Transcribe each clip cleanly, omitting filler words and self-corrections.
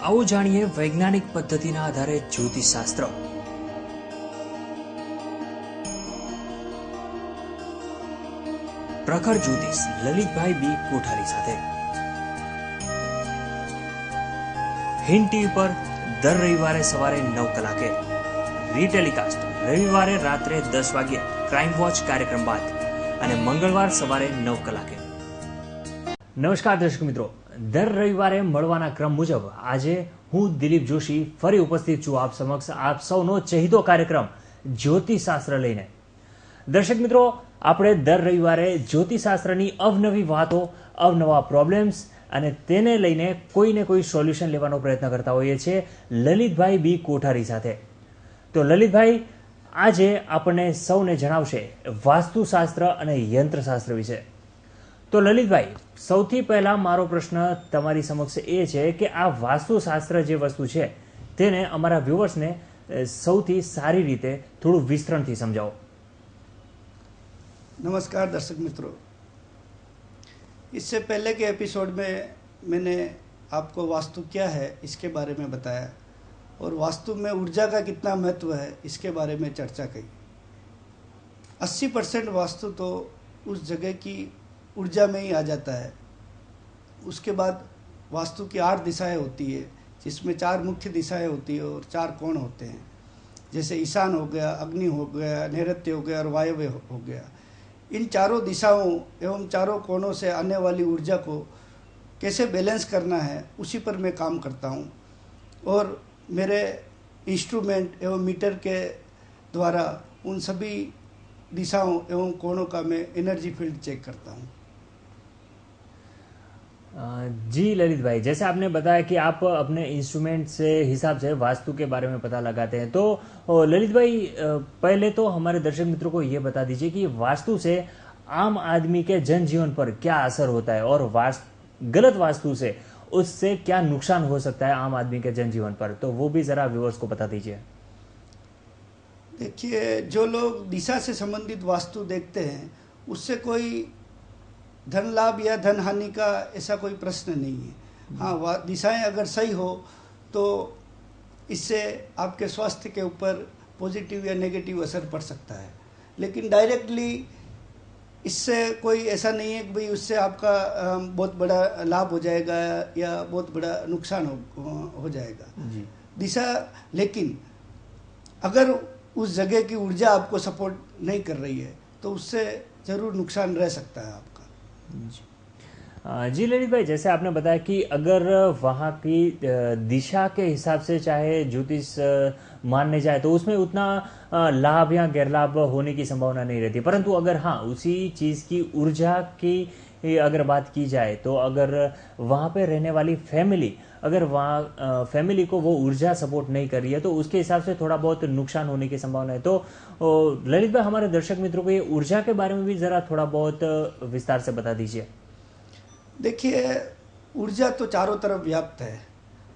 आओ जानिए वैज्ञानिक पद्धतिना आधारे ज्योतिषशास्त्र। प्रखर ज्योतिष ललितभाई बी कोठारी साथे हिंद टीवी पर दर रविवारे सवारे 9 कलाके, रीटेलिकास्ट रविवारे रात्रे 10 वागे क्राइम वॉच कार्यक्रम बाद અને મંગળવાર સવારે 9 કલાકે। નમસ્કાર દર્શક મિત્રો, દર રવિવારે મળવાના ક્રમ મુજબ આજે હું દિલીપ જોશી ફરી ઉપસ્થિત છું આપ સમક્ષ આપ સૌનો ચહિતો કાર્યક્રમ જ્યોતિષશાસ્ત્ર લઈને। દર્શક મિત્રો, આપણે દર રવિવારે જ્યોતિષશાસ્ત્રની અવનવી વાતો, અવનવા પ્રોબ્લેમ્સ અને તેને લઈને કોઈ ને કોઈ સોલ્યુશન લેવાનો પ્રયત્ન કરતા હોઈએ છીએ લલિતભાઈ બી કોઠારી સાથે। તો લલિતભાઈ આજે આપણને સૌને જણાવશે વાસ્તુશાસ્ત્ર અને યંત્રશાસ્ત્ર વિશે। તો લલિતભાઈ, સૌથી પહેલા મારો પ્રશ્ન તમારી સમક્ષ એ છે કે આ વાસ્તુશાસ્ત્ર જે વસ્તુ છે તેને અમારા વ્યુઅર્સને સૌથી સારી રીતે થોડું વિસ્તરણથી સમજાવો। नमस्कार दर्शक मित्रों, इससे पहले के एपिसोड में मैंने आपको वास्तु क्या है इसके बारे में बताया और वास्तु में ऊर्जा का कितना महत्व है इसके बारे में चर्चा की। 80% वास्तु तो उस जगह की ऊर्जा में ही आ जाता है। उसके बाद वास्तु की 8 दिशाएं होती है, जिसमें 4 मुख्य दिशाएं होती है और 4 कोण होते हैं, जैसे ईशान हो गया, अग्नि हो गया, नैऋत्य हो गया और वायव्य हो गया। इन चारों दिशाओं एवं चारों कोणों से आने वाली ऊर्जा को कैसे बैलेंस करना है उसी पर मैं काम करता हूँ और मेरे इंस्ट्रूमेंट एवं मीटर के द्वारा उन सभी दिशाओं एवं कोणों का मैं एनर्जी फील्ड चेक करता हूँ। जी ललित भाई, जैसे आपने बताया कि आप अपने इंस्ट्रूमेंट से हिसाब से वास्तु के बारे में पता लगाते हैं, तो ललित भाई पहले तो हमारे दर्शक मित्रों को ये बता दीजिए कि वास्तु से आम आदमी के जनजीवन पर क्या असर होता है और गलत वास्तु से उससे क्या नुकसान हो सकता है आम आदमी के जनजीवन पर, तो वो भी जरा व्यूअर्स को बता दीजिए। देखिए, जो लोग दिशा से संबंधित वास्तु देखते हैं उससे कोई धन लाभ या धन हानि का ऐसा कोई प्रश्न नहीं है। हाँ, दिशाएं अगर सही हो तो इससे आपके स्वास्थ्य के ऊपर पॉजिटिव या नेगेटिव असर पड़ सकता है, लेकिन डायरेक्टली इससे कोई ऐसा नहीं है कि भाई उससे आपका बहुत बड़ा लाभ हो जाएगा या बहुत बड़ा नुकसान हो जाएगा जी। दिशा, लेकिन अगर उस जगह की ऊर्जा आपको सपोर्ट नहीं कर रही है तो उससे ज़रूर नुकसान रह सकता है आपका। जी ललित भाई, जैसे आपने बताया कि अगर वहाँ की दिशा के हिसाब से चाहे ज्योतिष मानने जाए तो उसमें उतना लाभ या गैरलाभ होने की संभावना नहीं रहती, परंतु अगर हाँ उसी चीज़ की ऊर्जा की अगर बात की जाए तो अगर वहाँ पे रहने वाली फैमिली, अगर वहाँ फैमिली को वो ऊर्जा सपोर्ट नहीं कर रही है तो उसके हिसाब से थोड़ा बहुत नुकसान होने की संभावना है। तो ललित भाई, हमारे दर्शक मित्रों को ये ऊर्जा के बारे में भी ज़रा थोड़ा बहुत विस्तार से बता दीजिए। देखिए, ऊर्जा तो चारों तरफ व्याप्त है,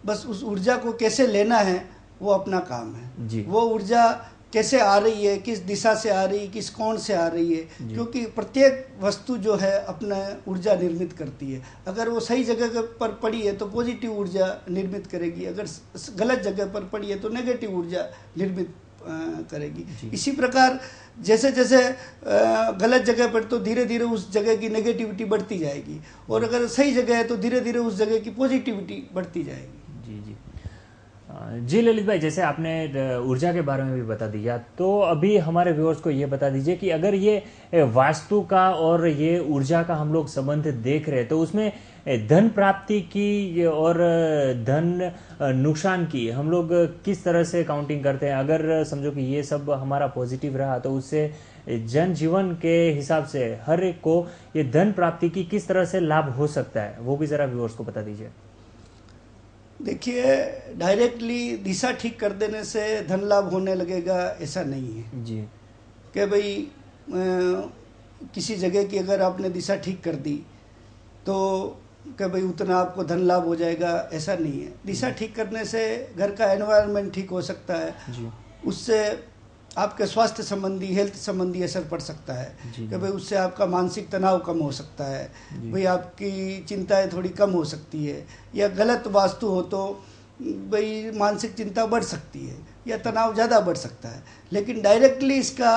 बस उस ऊर्जा को कैसे लेना है वो अपना काम है जी। वो ऊर्जा कैसे आ रही है, किस दिशा से आ रही है, किस कोण से आ रही है, क्योंकि प्रत्येक वस्तु जो है अपना ऊर्जा निर्मित करती है। अगर वो सही जगह पर पड़ी है तो पॉजिटिव ऊर्जा निर्मित करेगी, अगर गलत जगह पर पड़ी है तो नेगेटिव ऊर्जा निर्मित करेगी। इसी प्रकार जैसे जैसे गलत जगह पर तो धीरे धीरे उस जगह की नेगेटिविटी बढ़ती जाएगी और अगर सही जगह है तो धीरे धीरे उस जगह की पॉजिटिविटी बढ़ती जाएगी। जी जी जी ललित भाई, जैसे आपने ऊर्जा के बारे में भी बता दिया, तो अभी हमारे व्यूअर्स को ये बता दीजिए कि अगर ये वास्तु का और ये ऊर्जा का हम लोग संबंध देख रहे हैं तो उसमें धन प्राप्ति की और धन नुकसान की हम लोग किस तरह से काउंटिंग करते हैं। अगर समझो कि ये सब हमारा पॉजिटिव रहा तो उससे जनजीवन के हिसाब से हर एक को ये धन प्राप्ति की किस तरह से लाभ हो सकता है, वो भी ज़रा व्यूअर्स को बता दीजिए। देखिए, डायरेक्टली दिशा ठीक कर देने से धन लाभ होने लगेगा ऐसा नहीं है जी, कि भाई किसी जगह की अगर आपने दिशा ठीक कर दी तो कि भाई उतना आपको धन लाभ हो जाएगा, ऐसा नहीं है। दिशा ठीक करने से घर का एनवायरनमेंट ठीक हो सकता है जी। उससे आपके स्वास्थ्य संबंधी, हेल्थ संबंधी असर पड़ सकता है कि भाई उससे आपका मानसिक तनाव कम हो सकता है, भाई आपकी चिंताएं थोड़ी कम हो सकती है। या गलत वास्तु हो तो भाई मानसिक चिंता बढ़ सकती है या तनाव ज़्यादा बढ़ सकता है, लेकिन डायरेक्टली इसका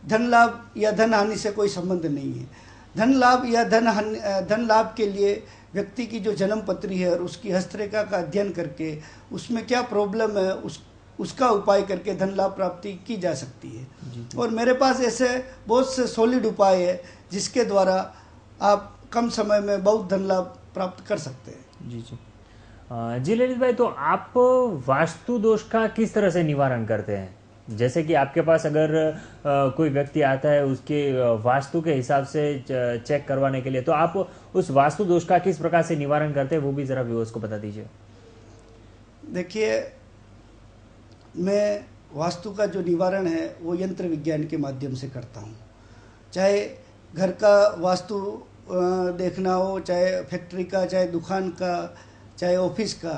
धन लाभ या धन हानि से कोई संबंध नहीं है। धन लाभ या धन लाभ के लिए व्यक्ति की जो जन्म पत्री है और उसकी हस्तरेखा का अध्ययन करके उसमें क्या प्रॉब्लम है उसका उपाय करके धन लाभ प्राप्ति की जा सकती है। और मेरे पास ऐसे बहुत से सॉलिड उपाय है जिसके द्वारा आप कम समय में बहुत धन लाभ प्राप्त कर सकते हैं। जी जी जी ललित भाई, तो आप वास्तु दोष का किस तरह से निवारण करते हैं? जैसे कि आपके पास अगर कोई व्यक्ति आता है उसके वास्तु के हिसाब से चेक करवाने के लिए, तो आप उस वास्तु दोष का किस प्रकार से निवारण करते हैं, वो भी जरा व्यूअर्स को बता दीजिए। देखिए, मैं वास्तु का जो निवारण है वो यंत्र विज्ञान के माध्यम से करता हूँ। चाहे घर का वास्तु देखना हो, चाहे फैक्ट्री का, चाहे दुकान का, चाहे ऑफिस का,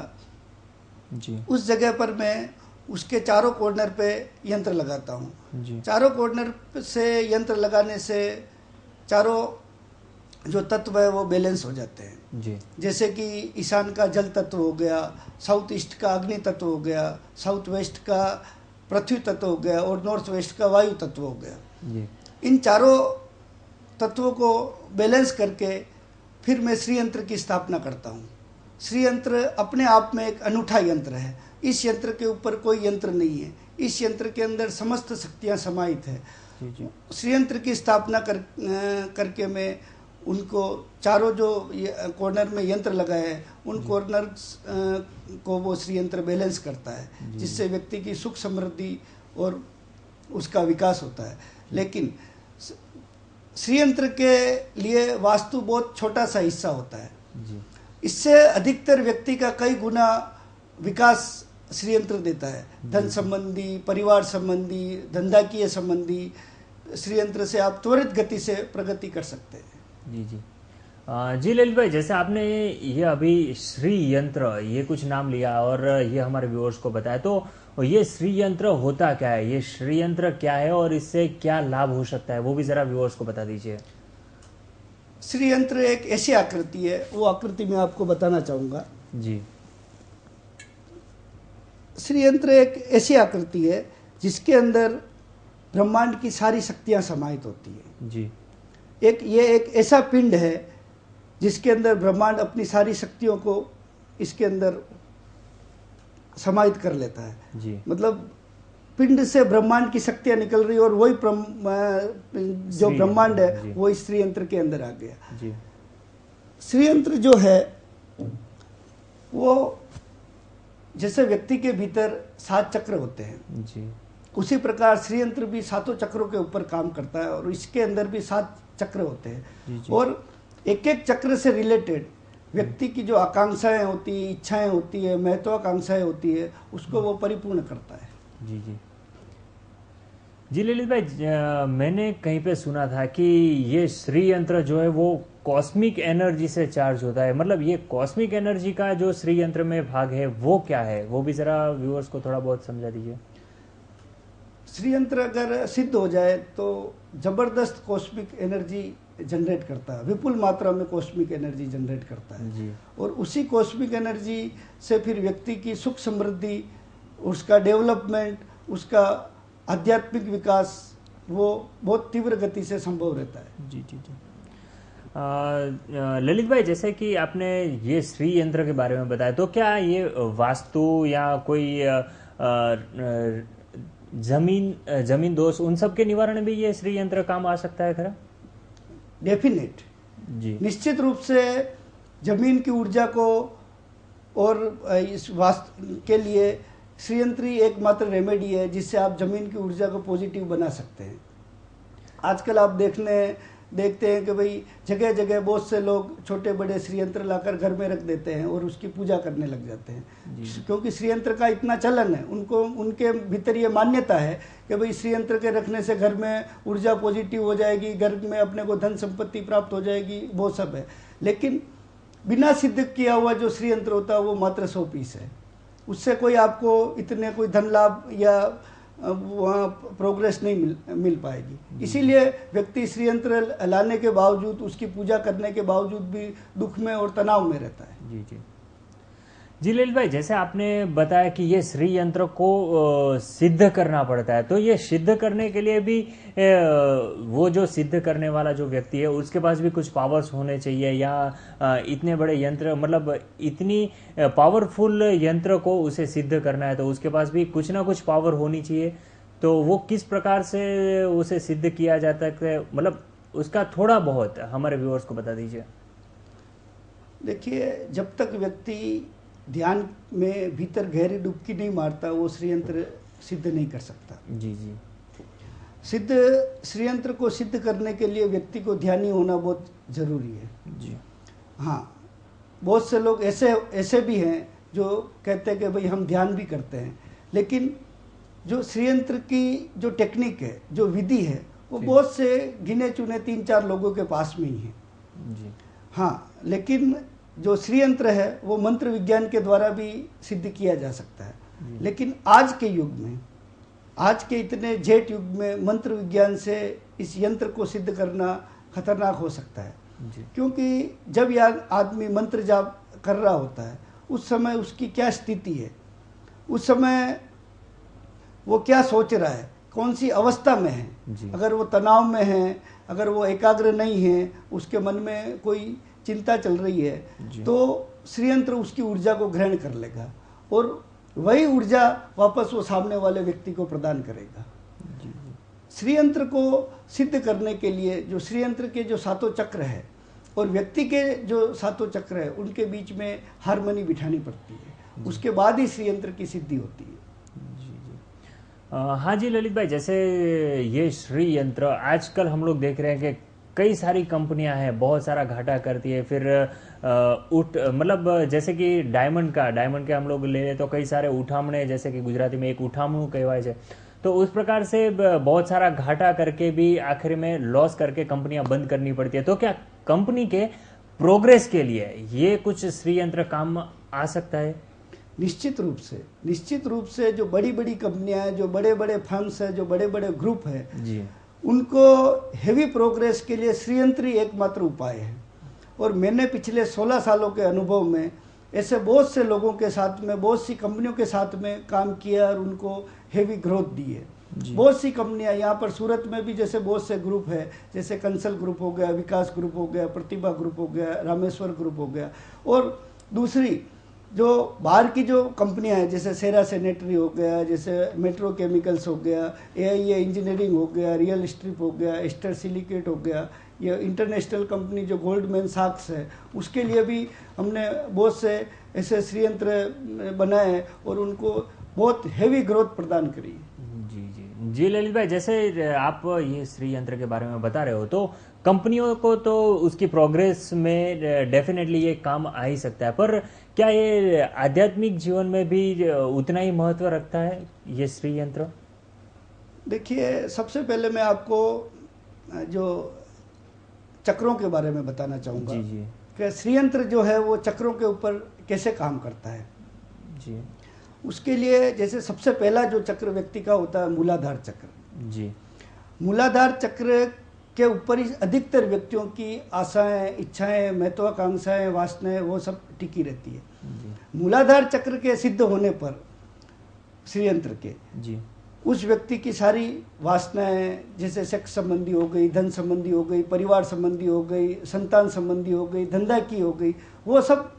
जी, उस जगह पर मैं उसके चारों कॉर्नर पे यंत्र लगाता हूँ। चारों कॉर्नर से यंत्र लगाने से चारों जो तत्व है वो बैलेंस हो जाते हैं। जी। जैसे कि ईशान का जल तत्व हो गया, साउथ ईस्ट का अग्नि तत्व हो गया, साउथ वेस्ट का पृथ्वी तत्व हो गया और नॉर्थ वेस्ट का वायु तत्व हो गया। जी। इन चारों तत्वों को बैलेंस करके फिर मैं श्री यंत्र की स्थापना करता हूँ। श्री यंत्र अपने आप में एक अनूठा यंत्र है। इस यंत्र के ऊपर कोई यंत्र नहीं है। इस यंत्र के अंदर समस्त शक्तियाँ समाहित है। श्री यंत्र की स्थापना करके मैं उनको चारों जो कॉर्नर में यंत्र लगाए हैं उन कॉर्नर को वो श्री यंत्र बैलेंस करता है, जिससे व्यक्ति की सुख समृद्धि और उसका विकास होता है। लेकिन श्री यंत्र के लिए वास्तु बहुत छोटा सा हिस्सा होता है। इससे अधिकतर व्यक्ति का कई गुना विकास श्री यंत्र देता है। धन संबंधी, परिवार संबंधी, धंधाकीय संबंधी श्री यंत्र से आप त्वरित गति से प्रगति कर सकते हैं। जी जी जी ललित भाई, जैसे आपने ये अभी श्री यंत्र ये कुछ नाम लिया और ये हमारे व्यूअर्स को बताया, तो ये श्री यंत्र होता क्या है? ये श्री यंत्र क्या है और इससे क्या लाभ हो सकता है, वो भी जरा व्यूअर्स को बता दीजिए। श्री यंत्र एक ऐसी आकृति है, वो आकृति मैं आपको बताना चाहूँगा। जी। श्री यंत्र एक ऐसी आकृति है जिसके अंदर ब्रह्मांड की सारी शक्तियाँ समाहित होती है। जी। ये एक ऐसा पिंड है जिसके अंदर ब्रह्मांड अपनी सारी शक्तियों को इसके अंदर समाहित कर लेता है। जी। मतलब पिंड से ब्रह्मांड की शक्तियां निकल रही और वही जो ब्रह्मांड है वो इस श्री यंत्र के अंदर आ गया। जी। श्री यंत्र जो है वो जैसे व्यक्ति के भीतर 7 चक्र होते हैं, जी, उसी प्रकार श्री यंत्र भी 7 चक्रों के ऊपर काम करता है और इसके अंदर भी 7 चक्र होते हैं। जी। और एक एक चक्र से रिलेटेड व्यक्ति की जो आकांक्षाएं होती है, इच्छाएं होती है, महत्वाकांक्षाएं होती है, उसको वो परिपूर्ण करता है। जी जी जी ललित भाई, मैंने कहीं पे सुना था कि ये श्री यंत्र जो है वो कॉस्मिक एनर्जी से चार्ज होता है। मतलब ये कॉस्मिक एनर्जी का जो श्री यंत्र में भाग है वो क्या है, वो भी जरा व्यूअर्स को थोड़ा बहुत समझा दीजिए। श्री यंत्र अगर सिद्ध हो जाए तो जबरदस्त कॉस्मिक एनर्जी जनरेट करता है, विपुल मात्रा में कॉस्मिक एनर्जी जनरेट करता है। जी। और उसी कॉस्मिक एनर्जी से फिर व्यक्ति की सुख समृद्धि, उसका डेवलपमेंट, उसका आध्यात्मिक विकास वो बहुत तीव्र गति से संभव रहता है। जी जी जी ललित भाई, जैसे कि आपने ये श्री यंत्र के बारे में बताया, तो क्या ये वास्तु या कोई जमीन दोष उन सब के निवारण में भी ये श्री यंत्र काम आ सकता है? खरा डेफिनेट। जी। निश्चित रूप से जमीन की ऊर्जा को और इस वास्तु के लिए श्री यंत्र ही एकमात्र रेमेडी है जिससे आप जमीन की ऊर्जा को पॉजिटिव बना सकते हैं। आजकल आप देखते हैं कि भाई जगह जगह बहुत से लोग छोटे बड़े श्री यंत्र लाकर घर में रख देते हैं और उसकी पूजा करने लग जाते हैं, क्योंकि श्री यंत्र का इतना चलन है। उनके भीतर ये मान्यता है कि भाई श्री यंत्र के रखने से घर में ऊर्जा पॉजिटिव हो जाएगी, घर में अपने को धन संपत्ति प्राप्त हो जाएगी, वो सब है। लेकिन बिना सिद्ध किया हुआ जो श्री यंत्र होता है वो मात्र 100 पीस है। उससे कोई आपको इतने कोई धन लाभ या वहाँ प्रोग्रेस नहीं मिल पाएगी। इसीलिए व्यक्ति श्री यंत्र लाने के बावजूद, उसकी पूजा करने के बावजूद भी दुख में और तनाव में रहता है। जी जी जी ललित भाई, जैसे आपने बताया कि ये श्री यंत्र को सिद्ध करना पड़ता है, तो ये सिद्ध करने के लिए भी वो जो सिद्ध करने वाला जो व्यक्ति है उसके पास भी कुछ पावर्स होने चाहिए, या इतने बड़े यंत्र, मतलब इतनी पावरफुल यंत्र को उसे सिद्ध करना है तो उसके पास भी कुछ ना कुछ पावर होनी चाहिए। तो वो किस प्रकार से उसे सिद्ध किया जाता है, मतलब उसका थोड़ा बहुत हमारे व्यूअर्स को बता दीजिए। देखिए, जब तक व्यक्ति ध्यान में भीतर गहरी डुबकी नहीं मारता वो श्रीयंत्र सिद्ध नहीं कर सकता। जी जी। श्रीयंत्र को सिद्ध करने के लिए व्यक्ति को ध्यानी होना बहुत जरूरी है। जी हाँ, बहुत से लोग ऐसे भी हैं जो कहते हैं कि भाई हम ध्यान भी करते हैं, लेकिन जो श्रीयंत्र की जो टेक्निक है, जो विधि है, वो बहुत से गिने चुने 3-4 लोगों के पास में ही है। जी। हाँ, लेकिन जो श्रीयंत्र है वो मंत्र विज्ञान के द्वारा भी सिद्ध किया जा सकता है। लेकिन आज के युग में, आज के इतने जेठ युग में मंत्र विज्ञान से इस यंत्र को सिद्ध करना खतरनाक हो सकता है। क्योंकि जब यह आदमी मंत्र जाप कर रहा होता है उस समय उसकी क्या स्थिति है, उस समय वो क्या सोच रहा है, कौन सी अवस्था में है। अगर वो तनाव में है, अगर वो एकाग्र नहीं है, उसके मन में कोई चिंता चल रही है, तो श्रीयंत्र उसकी ऊर्जा को ग्रहण कर लेगा और वही ऊर्जा वापस वो सामने वाले व्यक्ति को प्रदान करेगा। श्रीयंत्र को सिद्ध करने के लिए जो श्रीयंत्र के जो 7 चक्र है और व्यक्ति के जो 7 चक्र है उनके बीच में हारमोनी बिठानी पड़ती है, उसके बाद ही श्रीयंत्र की सिद्धि होती है। हाँ जी ललित भाई, जैसे ये श्री यंत्र आजकल हम लोग देख रहे हैं कि कई सारी कंपनियां हैं, बहुत सारा घाटा करती है, फिर मतलब जैसे कि डायमंड के हम लोग ले लें तो कई सारे उठामणे, जैसे कि गुजराती में एक उठामणું कहेवाय છે, तो उस प्रकार से बहुत सारा घाटा करके भी आखिर में लॉस करके कंपनियां बंद करनी पड़ती है। तो क्या कंपनी के प्रोग्रेस के लिए ये कुछ श्री यंत्र काम आ सकता है? निश्चित रूप से जो बड़ी बड़ी कंपनियां हैं, जो बड़े बड़े फर्म्स हैं, जो बड़े बड़े ग्रुप हैं जी, उनको हेवी प्रोग्रेस के लिए श्रीयंत्र ही एकमात्र उपाय है। और मैंने पिछले 16 सालों के अनुभव में ऐसे बहुत से लोगों के साथ में, बहुत सी कंपनियों के साथ में काम किया और उनको हेवी ग्रोथ दी है। बहुत सी कंपनियां यहाँ पर सूरत में भी, जैसे बहुत से ग्रुप है, जैसे कंसल ग्रुप हो गया, विकास ग्रुप हो गया, प्रतिभा ग्रुप हो गया, रामेश्वर ग्रुप हो गया, और दूसरी जो बाहर की जो कंपनियां हैं जैसे सेरा सैनिटरी हो गया, जैसे मेट्रो केमिकल्स हो गया, AIA इंजीनियरिंग हो गया, रियल स्ट्रिप हो गया, एस्टर सिलिकेट हो गया, ये इंटरनेशनल कंपनी जो गोल्डमैन सैक्स है, उसके लिए भी हमने बहुत से ऐसे श्रीयंत्र बनाए और उनको बहुत हेवी ग्रोथ प्रदान करी। जी ललित भाई, जैसे आप ये श्री यंत्र के बारे में बता रहे हो, तो कंपनियों को तो उसकी प्रोग्रेस में डेफिनेटली ये काम आ ही सकता है, पर क्या ये आध्यात्मिक जीवन में भी उतना ही महत्व रखता है ये श्री यंत्र? देखिए, सबसे पहले मैं आपको जो चक्रों के बारे में बताना चाहूँगा कि श्रीयंत्र जो है वो चक्रों के ऊपर कैसे काम करता है। जी, उसके लिए जैसे सबसे पहला जो चक्र व्यक्ति का होता है मूलाधार चक्र। जी, मूलाधार चक्र के ऊपर ही अधिकतर व्यक्तियों की आशाएं, इच्छाएं, महत्वाकांक्षाएं, वासनाएं वो सब टिकी रहती है। मूलाधार चक्र के सिद्ध होने पर श्रीयंत्र के जी, उस व्यक्ति की सारी वासनाएं, जैसे सेक्स संबंधी हो गई, धन संबंधी हो गई, परिवार संबंधी हो गई, संतान संबंधी हो गई, धंधा की हो गई, वो सब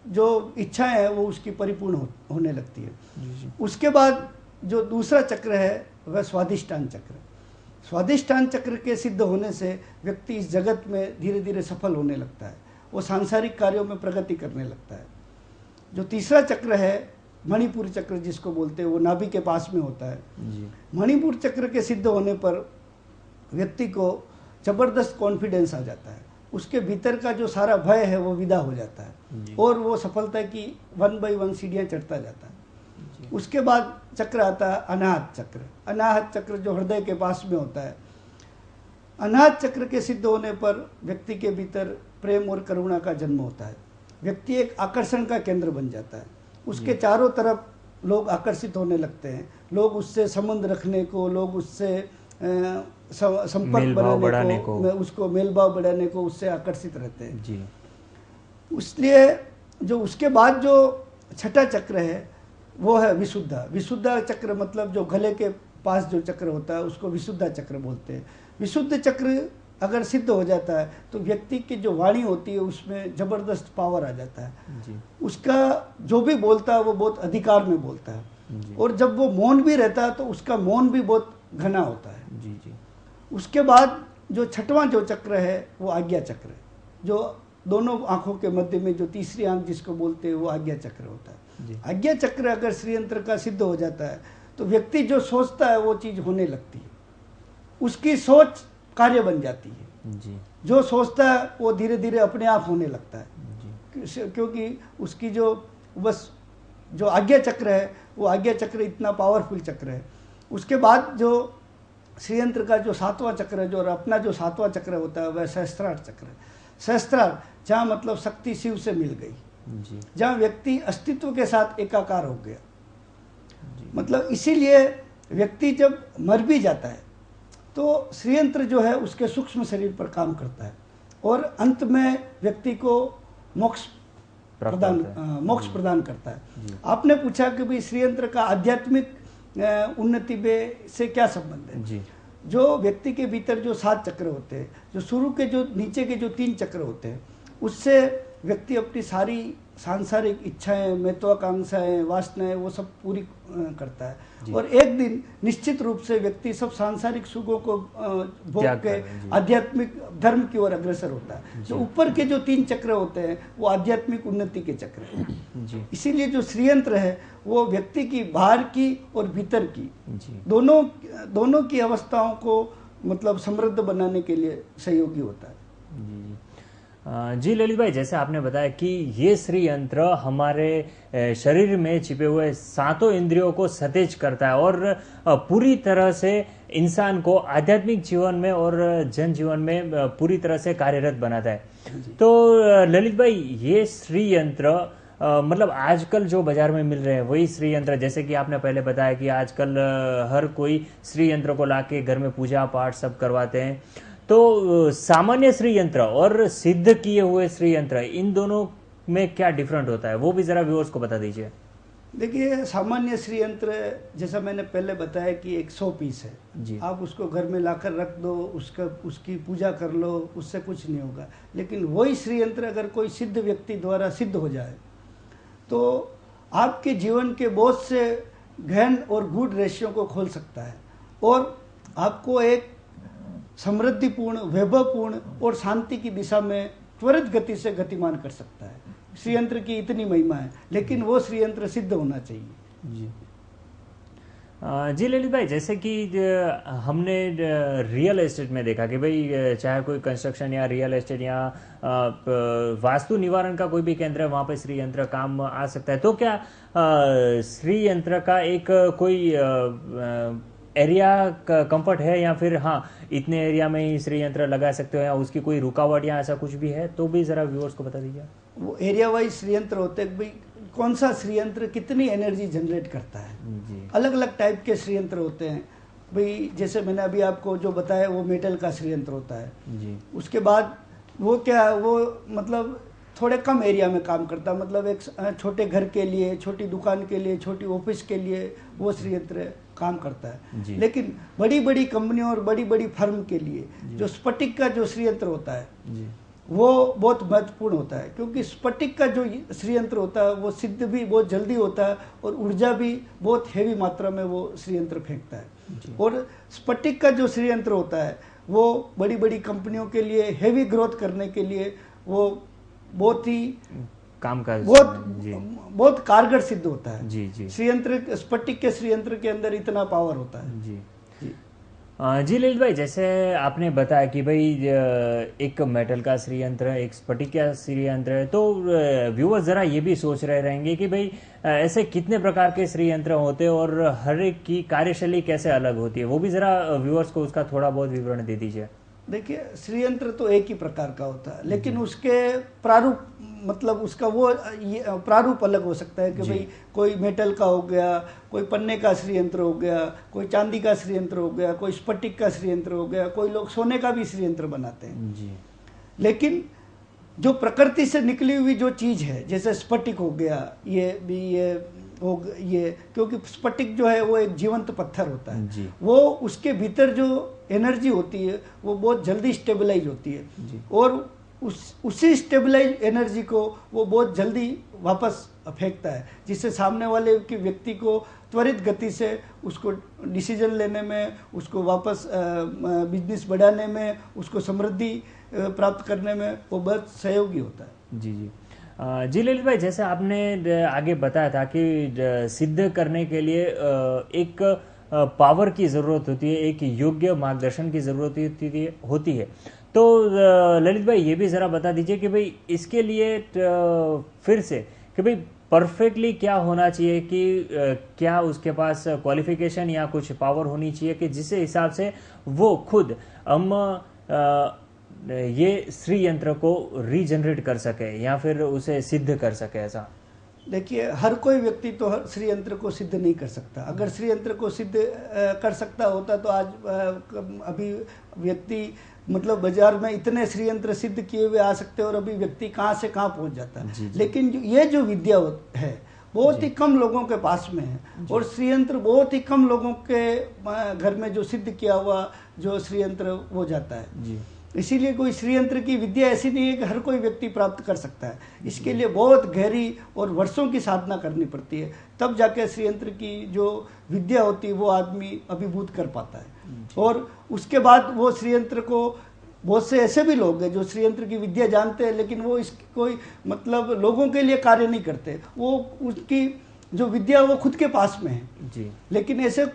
जो इच्छाएं हैं वो उसकी परिपूर्ण होने लगती है। उसके बाद जो दूसरा चक्र है वह स्वाधिष्ठान चक्र। स्वाधिष्ठान चक्र के सिद्ध होने से व्यक्ति इस जगत में धीरे धीरे सफल होने लगता है, वो सांसारिक कार्यों में प्रगति करने लगता है। जो तीसरा चक्र है मणिपुर चक्र जिसको बोलते हैं, वो नाभि के पास में होता है। मणिपुर चक्र के सिद्ध होने पर व्यक्ति को जबरदस्त कॉन्फिडेंस आ जाता है, उसके भीतर का जो सारा भय है वो विदा हो जाता है और वो सफलता की 1 by 1 सीढ़ियाँ चढ़ता जाता है। उसके बाद चक्र आता है अनाहत चक्र। अनाहत चक्र जो हृदय के पास में होता है। अनाहत चक्र के सिद्ध होने पर व्यक्ति के भीतर प्रेम और करुणा का जन्म होता है। व्यक्ति एक आकर्षण का केंद्र बन जाता है, उसके चारों तरफ लोग आकर्षित होने लगते हैं, लोग उससे संबंध रखने को, लोग उससे संपर्क बनाने को, उसको मेल भाव बढ़ाने को उससे आकर्षित रहते हैं जी। इसलिए जो उसके बाद जो छठा चक्र है वो है विशुद्धा। विशुद्धा चक्र मतलब जो गले के पास जो चक्र होता है उसको विशुद्धा चक्र बोलते हैं। विशुद्ध चक्र अगर सिद्ध हो जाता है तो व्यक्ति की जो वाणी होती है उसमें जबरदस्त पावर आ जाता है जी। उसका जो भी बोलता है वो बहुत अधिकार में बोलता है जी। और जब वो मौन भी रहता है तो उसका मौन भी बहुत घना होता है। जी जी। उसके बाद जो छठवां जो चक्र है वो आज्ञा चक्र है, जो दोनों आंखों के मध्य में जो तीसरी आंख जिसको बोलते हैं वो आज्ञा चक्र होता है। जी। आज्ञा चक्र अगर श्रीयंत्र का सिद्ध हो जाता है तो व्यक्ति जो सोचता है वो चीज होने लगती है, उसकी सोच कार्य बन जाती है। जी। जो सोचता है वो धीरे धीरे अपने आप होने लगता है जी। क्योंकि उसकी जो बस जो आज्ञा चक्र है वो आज्ञा चक्र इतना पावरफुल चक्र है। उसके बाद जो श्रीयंत्र का जो सातवां चक्र है, जो अपना जो सातवां चक्र होता है वह सहस्त्रार चक्र है। सहस्त्रार जहाँ मतलब शक्ति शिव से मिल गई, जी। जहाँ व्यक्ति अस्तित्व के साथ एकाकार हो गया। जी। मतलब इसीलिए व्यक्ति जब मर भी जाता है तो श्रीयंत्र जो है उसके सूक्ष्म शरीर पर काम करता है और अंत में व्यक्ति को मोक्ष प्रदान करता है। आपने पूछा कि भाई श्रीयंत्र का आध्यात्मिक उन्नति में से क्या संबंध है। जी। जो व्यक्ति के भीतर जो 7 चक्र होते हैं, जो शुरू के जो नीचे के जो 3 चक्र होते हैं, उससे व्यक्ति अपनी सारी सांसारिक इच्छाएं, महत्वाकांक्षाएं, वासनाएं वो सब पूरी करता है और एक दिन निश्चित रूप से व्यक्ति सब सांसारिक सुखों को भोग के आध्यात्मिक धर्म की ओर अग्रसर होता है। जो ऊपर के जो 3 चक्र होते हैं वो आध्यात्मिक उन्नति के चक्र हैं। इसीलिए जो श्रीयंत्र है वो व्यक्ति की बाहर की और भीतर की दोनों की अवस्थाओं को मतलब समृद्ध बनाने के लिए सहयोगी होता है। जी ललित भाई, जैसे आपने बताया कि ये श्री यंत्र हमारे शरीर में छिपे हुए 7 इंद्रियों को सतेज करता है और पूरी तरह से इंसान को आध्यात्मिक जीवन में और जन जीवन में पूरी तरह से कार्यरत बनाता है। तो ललित भाई, ये श्री यंत्र मतलब आजकल जो बाजार में मिल रहे हैं वही श्री यंत्र, जैसे कि आपने पहले बताया कि आजकल हर कोई श्री यंत्र को लाके घर में पूजा पाठ सब करवाते हैं। तो सामान्य श्री यंत्र और सिद्ध किए हुए श्री यंत्र, इन दोनों में क्या डिफरेंट होता है वो भी जरा व्यूअर्स को बता दीजिए। देखिए, सामान्य श्री यंत्र जैसा मैंने पहले बताया कि एक 100 पीस है जी। आप उसको घर में लाकर रख दो, उसकी पूजा कर लो, उससे कुछ नहीं होगा। लेकिन वही श्री यंत्र अगर कोई सिद्ध व्यक्ति द्वारा सिद्ध हो जाए तो आपके जीवन के बहुत से गहन और गूढ़ रहस्यों को खोल सकता है और आपको एक समृद्धिपूर्ण, वैभवपूर्ण और शांति की दिशा में त्वरित गति से गतिमान कर सकता है। श्रीयंत्र की इतनी महिमा है, लेकिन वो श्रीयंत्र सिद्ध होना चाहिए। जी जी ललित भाई, जैसे कि हमने रियल एस्टेट में देखा कि भाई चाहे कोई कंस्ट्रक्शन या रियल एस्टेट या वास्तु निवारण का कोई भी केंद्र है, वहाँ पे श्री यंत्र काम आ सकता है। तो क्या श्री यंत्र का एक कोई एरिया का कंफर्ट है या फिर हाँ इतने एरिया में ही श्री यंत्र लगा सकते हो या उसकी कोई रुकावट या ऐसा कुछ भी है तो भी जरा व्यूअर्स को बता दीजिए। वो एरिया वाइज श्रीयंत्र होते हैं, भाई कौन सा श्रीयंत्र कितनी एनर्जी जनरेट करता है जी। अलग अलग टाइप के श्रीयंत्र होते हैं भाई, जैसे मैंने अभी आपको जो बताया वो मेटल का श्रीयंत्र होता है जी। उसके बाद वो क्या, वो मतलब थोड़े कम एरिया में काम करता है, मतलब एक छोटे घर के लिए, छोटी दुकान के लिए, छोटी ऑफिस के लिए वो श्रीयंत्र काम करता है। लेकिन बड़ी बड़ी कंपनियों और बड़ी बड़ी फर्म के लिए जो स्फटिक का जो श्रीयंत्र होता है जी। वो बहुत महत्वपूर्ण होता है, क्योंकि स्फटिक का जो श्रीयंत्र होता है वो सिद्ध भी बहुत जल्दी होता है और ऊर्जा भी बहुत हेवी मात्रा में वो श्रीयंत्र फेंकता है। और स्फटिक का जो श्रीयंत्र होता है वो बड़ी बड़ी कंपनियों के लिए हेवी ग्रोथ करने के लिए वो बहुत ही काम का बहुत कारगर सिद्ध होता है जी जी। श्रीयंत्र, स्फटिक के श्रीयंत्र के अंदर इतना पावर होता है जी जी। जी ललित भाई, जैसे आपने बताया कि भाई एक मेटल का श्रीयंत्र है, एक स्फटिक का श्रीयंत्र है, तो व्यूअर्स जरा ये भी सोच रहे रहेंगे कि भाई ऐसे कितने प्रकार के श्रीयंत्र होते हैं और हर एक की कार्यशैली कैसे अलग होती है, वो भी जरा व्यूअर्स को उसका थोड़ा बहुत विवरण दे दीजिए। देखिए, श्रीयंत्र तो एक ही प्रकार का होता है, लेकिन उसके प्रारूप मतलब उसका वो प्रारूप अलग हो सकता है कि भाई कोई मेटल का हो गया, कोई पन्ने का श्रीयंत्र हो गया, कोई चांदी का श्रीयंत्र हो गया, कोई स्फटिक का श्रीयंत्र हो गया, कोई लोग सोने का भी श्रीयंत्र बनाते हैं जी। लेकिन जो प्रकृति से निकली हुई जो चीज है, जैसे स्फटिक हो गया, ये क्योंकि स्फटिक जो है वो एक जीवंत पत्थर होता है जी। वो उसके भीतर जो एनर्जी होती है वो बहुत जल्दी स्टेबलाइज होती है जी। और उसी स्टेबलाइज एनर्जी को वो बहुत जल्दी वापस फेंकता है, जिससे सामने वाले की व्यक्ति को त्वरित गति से उसको डिसीजन लेने में, उसको वापस बिजनेस बढ़ाने में, उसको समृद्धि प्राप्त करने में वो बहुत सहयोगी होता है। जी जी जी ललित भाई, जैसे आपने आगे बताया था कि सिद्ध करने के लिए एक पावर की ज़रूरत होती है, एक योग्य मार्गदर्शन की ज़रूरत होती है। तो ललित भाई ये भी ज़रा बता दीजिए कि भाई इसके लिए फिर से कि भाई परफेक्टली क्या होना चाहिए, कि क्या उसके पास क्वालिफिकेशन या कुछ पावर होनी चाहिए कि जिससे हिसाब से वो खुद हम ये श्री यंत्र को रीजनरेट कर सके या फिर उसे सिद्ध कर सके। ऐसा देखिए, हर कोई व्यक्ति तो श्री यंत्र को सिद्ध नहीं कर सकता। अगर श्री यंत्र को सिद्ध कर सकता होता तो आज अभी व्यक्ति मतलब बाजार में इतने श्री यंत्र सिद्ध किए हुए आ सकते और अभी व्यक्ति कहाँ से कहाँ पहुँच जाता है। लेकिन ये जो विद्या है बहुत ही कम लोगों के पास में है और श्री यंत्र बहुत ही कम लोगों के घर में जो सिद्ध किया हुआ जो श्री यंत्र वो जाता है। इसीलिए कोई श्री यंत्र की विद्या ऐसी नहीं है कि हर कोई व्यक्ति प्राप्त कर सकता है। इसके लिए बहुत गहरी और वर्षों की साधना करनी पड़ती है, तब जाके श्री यंत्र की जो विद्या होती है वो आदमी अभिभूत कर पाता है। और उसके बाद वो श्री यंत्र को, बहुत से ऐसे भी लोग हैं जो श्री यंत्र की विद्या जानते हैं लेकिन वो इसकी कोई मतलब लोगों के लिए कार्य नहीं करते, वो उसकी जो विद्या वो खुद के पास में है जी। लेकिन ऐसे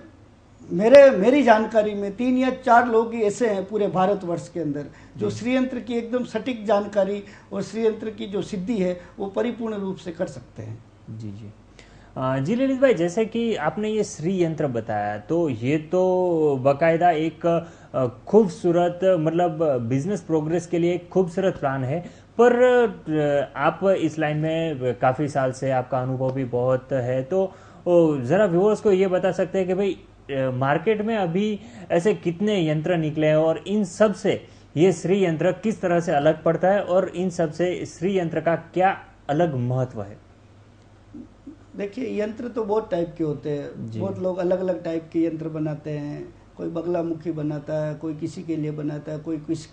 मेरी जानकारी में 3 या 4 लोग ही ऐसे हैं पूरे भारतवर्ष के अंदर जो श्री यंत्र की एकदम सटीक जानकारी और श्री यंत्र की जो सिद्धि है वो परिपूर्ण रूप से कर सकते हैं। जी जी जी ललित भाई, जैसे कि आपने ये श्री यंत्र बताया तो ये तो बाकायदा एक खूबसूरत मतलब बिजनेस प्रोग्रेस के लिए एक खूबसूरत प्लान है, पर आप इस लाइन में काफ़ी साल से आपका अनुभव भी बहुत है, तो ज़रा व्यूअर्स को ये बता सकते हैं कि भाई मार्केट में अभी ऐसे कितने यंत्र निकले हैं और इन सब से ये श्री यंत्र किस तरह से अलग पड़ता है और इन सब से श्री यंत्र का क्या अलग महत्व है? देखिए, यंत्र तो बहुत टाइप के होते हैं, बहुत लोग अलग अलग टाइप के यंत्र बनाते हैं। कोई बगलामुखी बनाता है, कोई किसी के लिए बनाता है,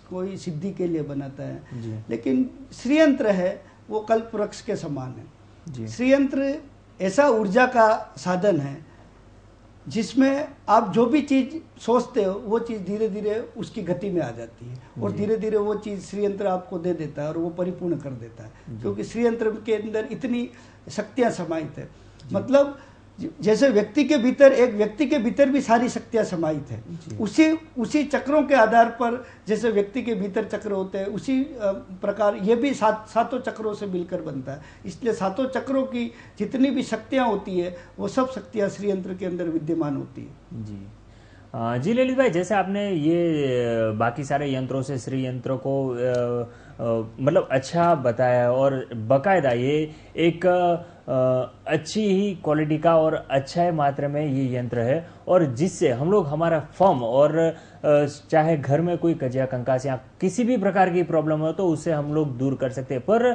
कोई सिद्धि के लिए बनाता है। लेकिन श्री यंत्र है वो कल्प वृक्ष के समान है। श्री यंत्र ऐसा ऊर्जा का साधन है जिसमें आप जो भी चीज सोचते हो वो चीज धीरे धीरे उसकी गति में आ जाती है और धीरे धीरे वो चीज श्री यंत्र आपको दे देता है और वो परिपूर्ण कर देता है, क्योंकि श्री यंत्र के अंदर इतनी शक्तियां समाहित है। मतलब जैसे व्यक्ति के भीतर, एक व्यक्ति के भीतर भी सारी शक्तियां समाहित है, उसी चक्रों के आधार पर जैसे व्यक्ति के भीतर चक्र होते हैं उसी प्रकार ये भी सातों चक्रों से मिलकर बनता है। इसलिए सातों चक्रों की जितनी भी शक्तियां होती है वो सब शक्तियां श्री यंत्र के अंदर विद्यमान होती है। जी ललित भाई, जैसे आपने ये बाकी सारे यंत्रों से श्री यंत्रों को मतलब अच्छा बताया और बाकायदा ये एक अच्छी ही क्वालिटी का और अच्छा मात्रा में ये यंत्र है और जिससे हम लोग हमारा फॉर्म और चाहे घर में कोई कजिया कंकास या किसी भी प्रकार की प्रॉब्लम हो तो उससे हम लोग दूर कर सकते हैं। पर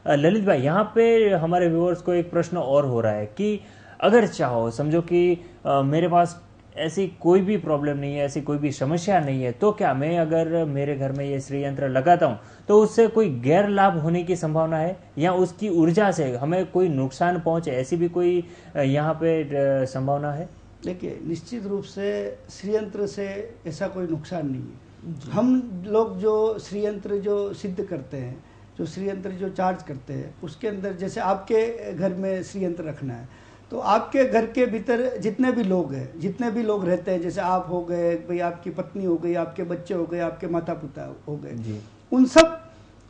ललित भाई, यहाँ पे हमारे व्यूअर्स को एक प्रश्न और हो रहा है कि अगर चाहो, समझो कि मेरे पास ऐसी कोई भी प्रॉब्लम नहीं है, ऐसी कोई भी समस्या नहीं है, तो क्या मैं अगर मेरे घर में ये श्री यंत्र लगाता हूँ तो उससे कोई गैर लाभ होने की संभावना है या उसकी ऊर्जा से हमें कोई नुकसान पहुंचे, ऐसी भी कोई यहाँ पे संभावना है? देखिए, निश्चित रूप से श्री यंत्र से ऐसा कोई नुकसान नहीं है। हम लोग जो श्री यंत्र जो सिद्ध करते हैं, जो श्री यंत्र जो चार्ज करते हैं, उसके अंदर जैसे आपके घर में श्री यंत्र रखना है तो आपके घर के भीतर जितने भी लोग हैं, जितने भी लोग रहते हैं, जैसे आप हो गए, भाई आपकी पत्नी हो गई, आपके बच्चे हो गए, आपके माता पिता हो गए, उन सब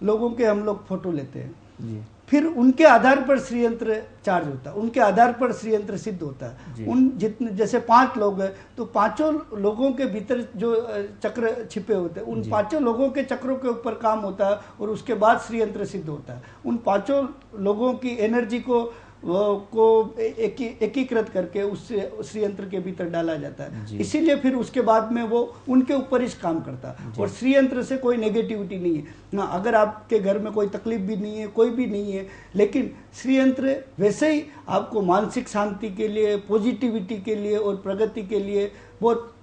लोगों के हम लोग फोटो लेते हैं। फिर उनके आधार पर श्री यंत्र चार्ज होता है, उनके आधार पर श्री यंत्र सिद्ध होता है। उन जितने जैसे 5 लोग हैं तो 5 लोगों के भीतर जो चक्र छिपे होते हैं उन 5 लोगों के चक्रों के ऊपर काम होता है और उसके बाद श्री यंत्र सिद्ध होता है। उन 5 लोगों की एनर्जी को को एकीकृत करके उससे श्री यंत्र के भीतर डाला जाता जी। है। इसीलिए फिर उसके बाद में वो उनके ऊपर ही काम करता है। और श्री यंत्र से कोई नेगेटिविटी नहीं है ना, अगर आपके घर में कोई तकलीफ भी नहीं है, कोई भी नहीं है, लेकिन श्री यंत्र वैसे ही आपको मानसिक शांति के लिए, पॉजिटिविटी के लिए और प्रगति के लिए बहुत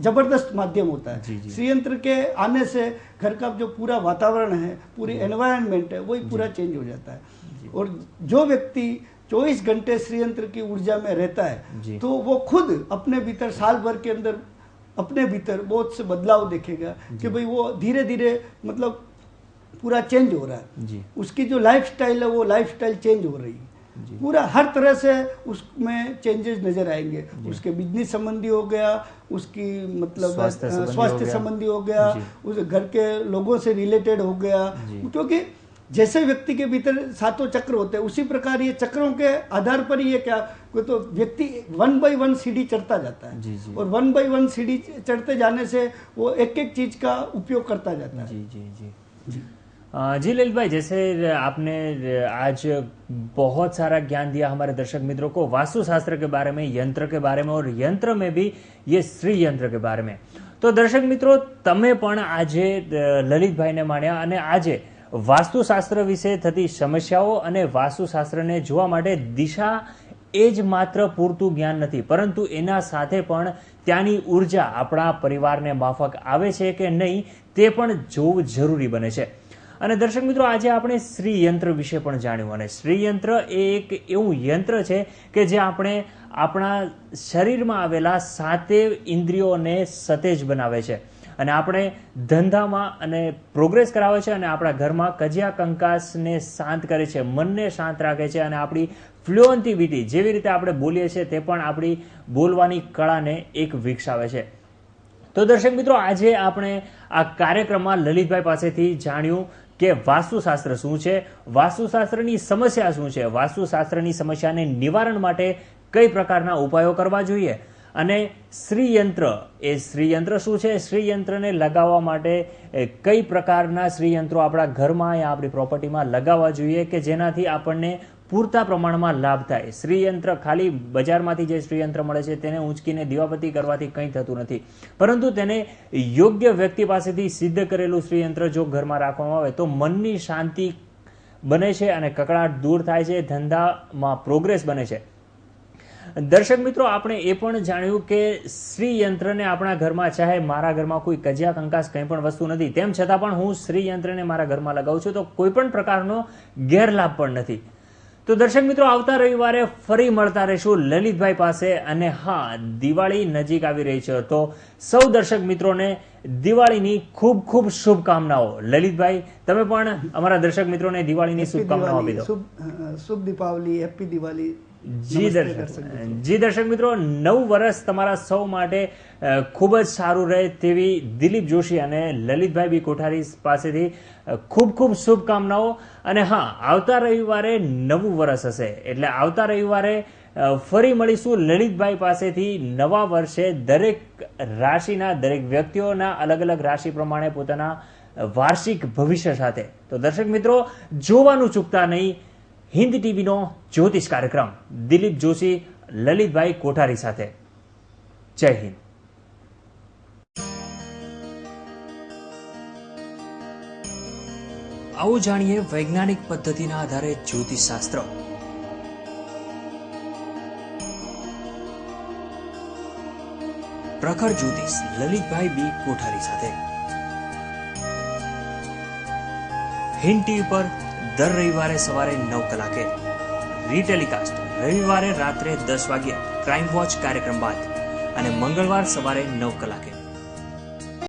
जबरदस्त माध्यम होता है। श्री यंत्र के आने से घर का जो पूरा वातावरण है, पूरी एनवायरनमेंट है, वही पूरा चेंज हो जाता है। और जो व्यक्ति 24 घंटे श्री यंत्र की ऊर्जा में रहता है तो वो खुद अपने भीतर साल भर के अंदर अपने भीतर बहुत से बदलाव देखेगा कि भाई वो धीरे धीरे मतलब पूरा चेंज हो रहा है। उसकी जो लाइफस्टाइल है वो लाइफस्टाइल चेंज हो रही है, पूरा हर तरह से उसमें चेंजेस नजर आएंगे। उसके बिजनेस संबंधी हो गया, उसकी मतलब स्वास्थ्य संबंधी हो गया, उस घर के लोगों से रिलेटेड हो गया, क्योंकि जैसे व्यक्ति के भीतर 7 चक्र होते हैं उसी प्रकार ये चक्रों के आधार पर ये क्या तो व्यक्ति 1 by 1 सीढ़ी चढ़ता जाता है। और 1 by 1 सीढ़ी चढ़ते जाने से वो एक एक चीज का उपयोग करता जाता है। जी ललित भाई, जैसे आपने आज बहुत सारा ज्ञान दिया हमारे दर्शक मित्रों को वास्तुशास्त्र के बारे में, यंत्र के बारे में, और यंत्र में भी ये श्री यंत्र के बारे में। तो दर्शक मित्रों, તમે પણ આજે લલિતભાઈને માણ્યા અને આજે વાસ્તુશાસ્ત્ર વિશે થતી સમસ્યાઓ અને વાસ્તુશાસ્ત્રને જોવા માટે દિશા એ જ માત્ર પૂરતું જ્ઞાન નથી, પરંતુ એના સાથે પણ ત્યાંની ઉર્જા આપણા પરિવારને માફક આવે છે કે નહીં તે પણ જોવું જરૂરી બને છે। અને દર્શક મિત્રો, આજે આપણે શ્રી યંત્ર વિશે પણ જાણ્યું, અને શ્રી યંત્ર એ એક એવું યંત્ર છે કે જે આપણે આપણા શરીરમાં આવેલા 7 ઇન્દ્રિયોને સતેજ બનાવે છે અને આપણે ધંધામાં અને પ્રોગ્રેસ કરાવે છે અને આપણા ઘરમાં કજિયા કંકાસને શાંત કરે છે, મનને શાંત રાખે છે અને આપણી ફ્લુએન્ટિવિટી જેવી રીતે આપણે બોલીએ છીએ તે પણ આપણી બોલવાની કળાને એક વિકસાવે છે। તો દર્શક મિત્રો, આજે આપણે આ કાર્યક્રમમાં લલિતભાઈ પાસેથી જાણ્યું કે વાસ્તુશાસ્ત્ર શું છે, વાસ્તુશાસ્ત્રની સમસ્યા શું છે, વાસ્તુશાસ્ત્રની સમસ્યાને નિવારણ માટે કઈ પ્રકારના ઉપાયો કરવા જોઈએ, અને શ્રી યંત્ર એ શ્રી યંત્ર શું છે, શ્રી યંત્રને લગાવવા માટે કઈ પ્રકારના શ્રી યંત્રો આપણા ઘરમાં યા આપણી પ્રોપર્ટીમાં લગાવવા જોઈએ કે જેનાથી આપણને પૂરતા પ્રમાણમાં લાભ થાય। શ્રી યંત્ર ખાલી બજારમાંથી જે શ્રી યંત્ર મળે છે તેને ઊંચકીને દીવાબત્તી કરવાથી કંઈ થતું નથી, પરંતુ તેને યોગ્ય વ્યક્તિ પાસેથી સિદ્ધ કરેલું શ્રી યંત્ર જો ઘરમાં રાખવામાં આવે તો મનની શાંતિ બને છે અને કકળાટ દૂર થાય છે, ધંધામાં પ્રોગ્રેસ બને છે। દર્શક મિત્રો, આપણે એ પણ જાણ્યું કે શ્રી યંત્રને આપણા ઘરમાં, ચાહે મારા ઘરમાં કોઈ કજિયા કંકાસ કંઈ પણ વસ્તુ નથી તેમ છતાં પણ હું શ્રી યંત્રને મારા ઘરમાં લગાવું છું તો કોઈ પણ પ્રકારનો ગેરલાભ પણ નથી। તો દર્શક મિત્રો, આવતા રવિવારે ફરી મળતા રહીશું લલિતભાઈ પાસે। અને હા, દિવાળી નજીક આવી રહી છે તો સૌ દર્શક મિત્રોને દિવાળીની ખૂબ ખૂબ શુભકામનાઓ। લલિતભાઈ, તમે પણ અમારા દર્શક મિત્રોને દિવાળીની શુભકામનાઓ આપી દો। શુભ દીપાવલી, હેપી દિવાળી। જી દર્શક મિત્રો, નવું વર્ષ તમારા સૌ માટે ખૂબ જ સારું રહે તેવી દિલીપ જોશી અને લલિતભાઈ બી કોઠારી પાસેથી ખૂબ ખૂબ શુભકામનાઓ। અને હા, આવતા રવિવારે નવું વર્ષ હશે એટલે આવતા રવિવારે ફરી મળીશું લલિતભાઈ પાસેથી નવા વર્ષે દરેક રાશિના, દરેક વ્યક્તિઓના અલગ અલગ રાશિ પ્રમાણે પોતાના વાર્ષિક ભવિષ્ય સાથે। તો દર્શક મિત્રો, જોવાનું ચૂકતા નહીં હિન્દ ટીવીનો જ્યોતિષ કાર્યક્રમ દિલીપ જોશી, લલિતભાઈ કોઠારી સાથે। જય હિન્દ। આવો જાણીએ વૈજ્ઞાનિક પદ્ધતિના આધારે જ્યોતિષશાસ્ત્ર। પ્રખર જ્યોતિષ લલિતભાઈ બી કોઠારી સાથે હિન્દ ટીવી પર દર રવિવારે સવારે 9 કલાકે, રીટેલિકાસ્ટ રવિવારે રાત્રે 10 વાગ્યે ક્રાઇમ વોચ કાર્યક્રમ બાદ અને મંગળવાર સવારે 9 કલાકે।